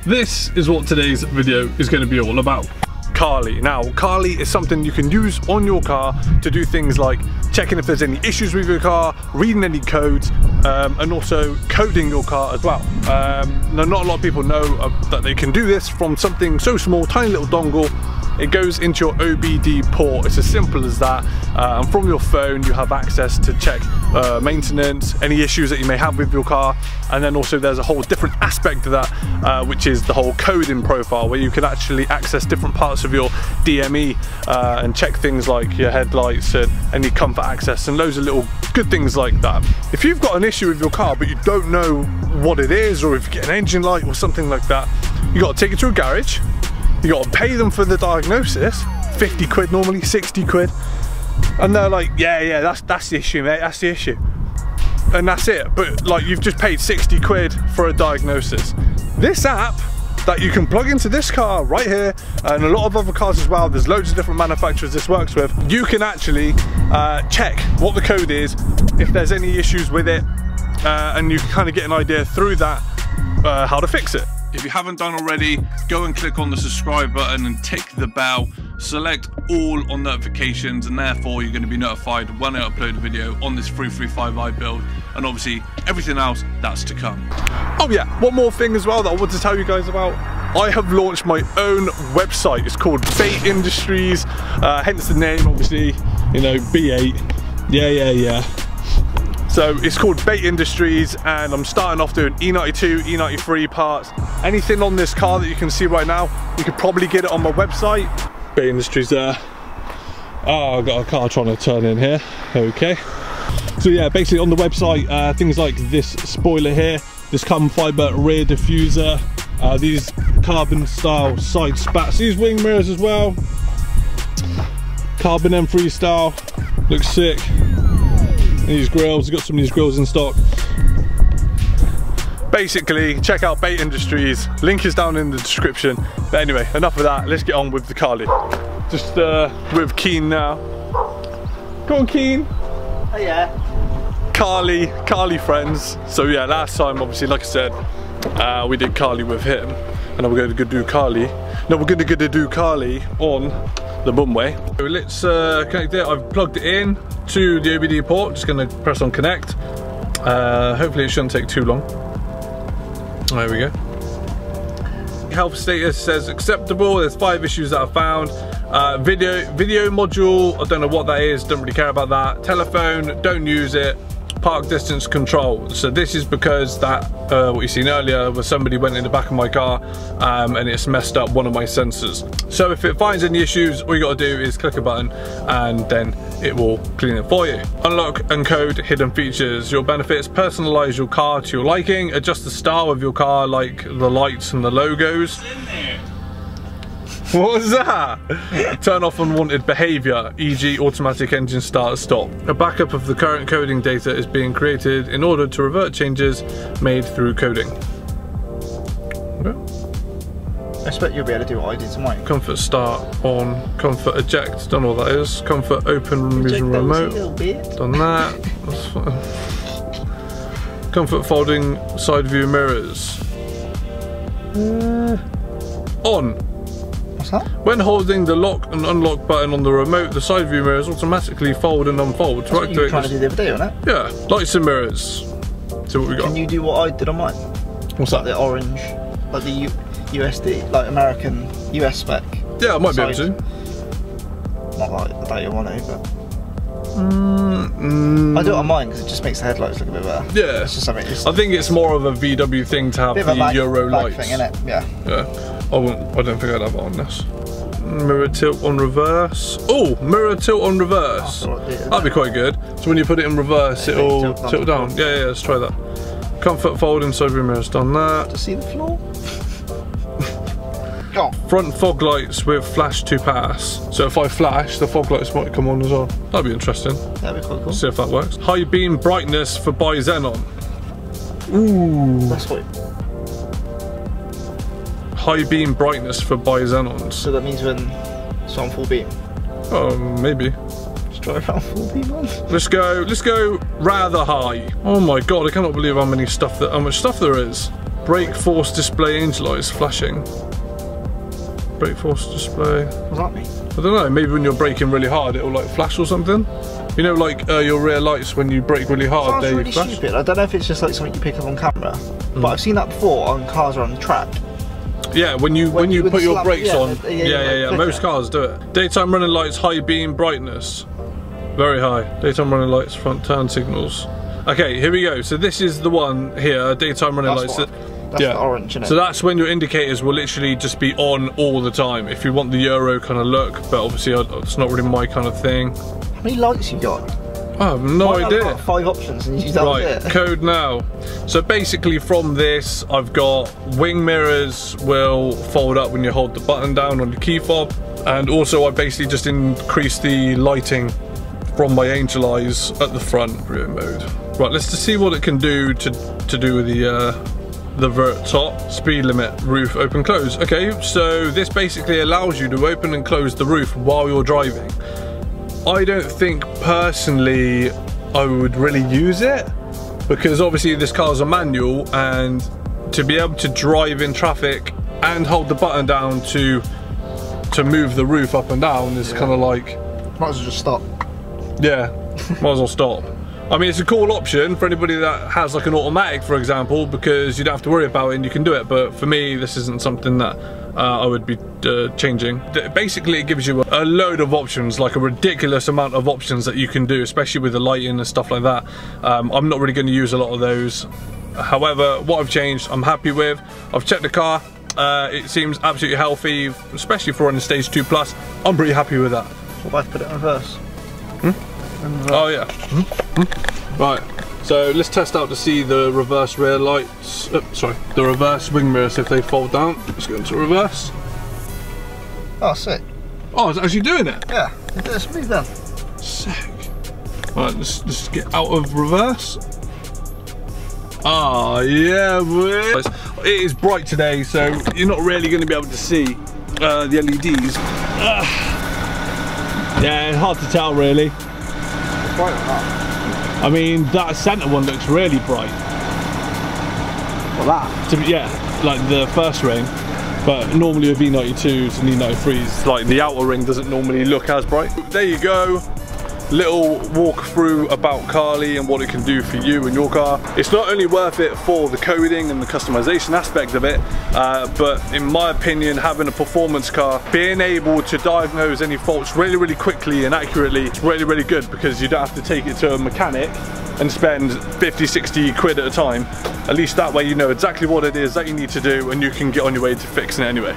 this is what today's video is going to be all about. Carly. Now, Carly is something you can use on your car to do things like checking if there's any issues with your car, reading any codes, and also coding your car as well. Now, not a lot of people know that they can do this from something so small, tiny little dongle. It goes into your OBD port. It's as simple as that. And from your phone, you have access to check maintenance, any issues that you may have with your car. And then also there's a whole different aspect to that, which is the whole coding profile, where you can actually access different parts of your DME and check things like your headlights and any comfort access and loads of little good things like that. If you've got an issue with your car, but you don't know what it is, or if you get an engine light or something like that, you got to take it to a garage. You got to pay them for the diagnosis, 50 quid normally, 60 quid. And they're like, yeah, that's the issue, mate, that's the issue. And that's it, but like you've just paid 60 quid for a diagnosis. This app that you can plug into this car right here, and a lot of other cars as well, there's loads of different manufacturers this works with, you can actually check what the code is, if there's any issues with it, and you can kind of get an idea through that how to fix it. If you haven't done already, go and click on the subscribe button and tick the bell. Select all on notifications, and therefore you're going to be notified when I upload a video on this 335i build, and obviously everything else that's to come. Oh yeah, one more thing as well that I want to tell you guys about. I have launched my own website. It's called Bait Industries, hence the name, obviously, you know, B8. Yeah. So it's called Bait Industries, and I'm starting off doing E92, E93 parts. Anything on this car that you can see right now, you could probably get it on my website. Bait Industries there. Oh, I've got a car trying to turn in here. Okay. So yeah, basically on the website, things like this spoiler here, this carbon fibre rear diffuser, these carbon style side spats, these wing mirrors as well, carbon M3 style, looks sick. These grills, got some of these grills in stock. Basically, check out Bait Industries, link is down in the description. But anyway, enough of that, let's get on with the Carly. Just with Keen now. Go on, Keen. Oh yeah. Carly friends. So yeah, last time, obviously, like I said, we did Carly with him, and now we're going to do Carly. Now we're going to do Carly on the bumway. So let's connect it. I've plugged it in to the OBD port. Just going to press on connect. Hopefully it shouldn't take too long. There we go. Health status says acceptable. There's 5 issues that I found. Video module, I don't know what that is, don't really care about that. Telephone, don't use it. Park distance control. So this is because that what you seen earlier was somebody went in the back of my car and it's messed up one of my sensors. So if it finds any issues, all you got to do is click a button and then it will clean it for you. Unlock and code hidden features. Your benefits: personalize your car to your liking, adjust the style of your car like the lights and the logos. What was that? Turn off unwanted behaviour, e.g. automatic engine start stop. A backup of the current coding data is being created in order to revert changes made through coding. I expect you'll be able to do what I did to mine. Comfort start on, comfort eject, don't know what that is. Comfort open using remote, done that. That's fine. Comfort folding side view mirrors. On. What's that? When holding the lock and unlock button on the remote, the side view mirrors automatically fold and unfold. That's what you were trying to do the other day, wasn't it? Yeah, lights and mirrors. See what we got. Can you do what I did on mine? What's like that? The orange, like the USD, like American US spec. Yeah, I might be able to. Not like the day you want to, but. I do it on mine because it just makes the headlights look a bit better. Yeah. It's just something. I think it's more of a VW thing to have the Euro lights. Thing, innit? Yeah. Yeah. I don't think I'd have it on this. Mirror tilt on reverse. Oh, mirror tilt on reverse. That'd be quite good. So when you put it in reverse, it'll tilt down. Yeah, let's try that. Comfort fold inside view mirrors, done that. To see the floor. Go. Front fog lights with flash to pass. So if I flash, the fog lights might come on as well. That'd be interesting. That'd be quite cool. See if that works. High beam brightness for bi-xenon. Ooh. That's what. High beam brightness for bi-xenons. So that means when it's on full beam. Oh, maybe. Just try around full beam on. Let's go rather high. Oh my god, I cannot believe how much stuff there is. Brake force display angel lights flashing. Brake force display. What does that mean? I don't know, maybe when you're braking really hard it'll like flash or something. You know, like your rear lights when you brake really hard, Sounds they really flash. stupid. I don't know if it's just like something you pick up on camera, but I've seen that before on cars around the track. Yeah, when you put your brakes on. Yeah. Most cars do it. Daytime running lights, high beam brightness. Very high. Daytime running lights, front turn signals. Okay, here we go. So this is the one here, daytime running lights. That's the orange, isn't it? So that's when your indicators will literally just be on all the time if you want the Euro kind of look, but obviously it's not really my kind of thing. How many lights you got? I have no idea. I've got 5 options and you don't Right, code now. So basically from this, I've got wing mirrors will fold up when you hold the button down on the key fob, and also I basically just increased the lighting from my angel eyes at the front rear mode. Right, let's just see what it can do to do with the vert top. Speed limit, roof, open, close. Okay, so this basically allows you to open and close the roof while you're driving. I don't think personally I would really use it, because obviously this car's a manual, and to be able to drive in traffic and hold the button down to move the roof up and down is kind of like... Might as well just stop. Yeah, might as well stop. I mean, it's a cool option for anybody that has like an automatic, for example, because you don't have to worry about it and you can do it. But for me, this isn't something that I would be changing. Basically, it gives you a load of options, like a ridiculous amount of options that you can do, especially with the lighting and stuff like that. I'm not really going to use a lot of those. However, what I've changed, I'm happy with. I've checked the car. It seems absolutely healthy, especially for running stage 2+. I'm pretty happy with that. What about to put it in reverse? Oh yeah. Right, so let's test out to see the reverse rear lights. Sorry, the reverse wing mirrors if they fold down. Let's go into reverse. Oh, sick. Oh, it's actually doing it. Yeah, it's smooth then. Sick. Right, let's get out of reverse. Ah, yeah, boy. It is bright today, so you're not really going to be able to see the LEDs. Yeah, it's hard to tell really. It's bright or not? I mean, that centre one looks really bright. Well, that? Yeah, like the first ring. But normally with E92s and E93s, like the outer ring doesn't normally look as bright. There you go. Little walk through about Carly and what it can do for you and your car. It's not only worth it for the coding and the customization aspect of it, but in my opinion, having a performance car, being able to diagnose any faults really quickly and accurately, it's really good, because you don't have to take it to a mechanic and spend 50-60 quid at a time. At least that way you know exactly what it is that you need to do and you can get on your way to fixing it anyway.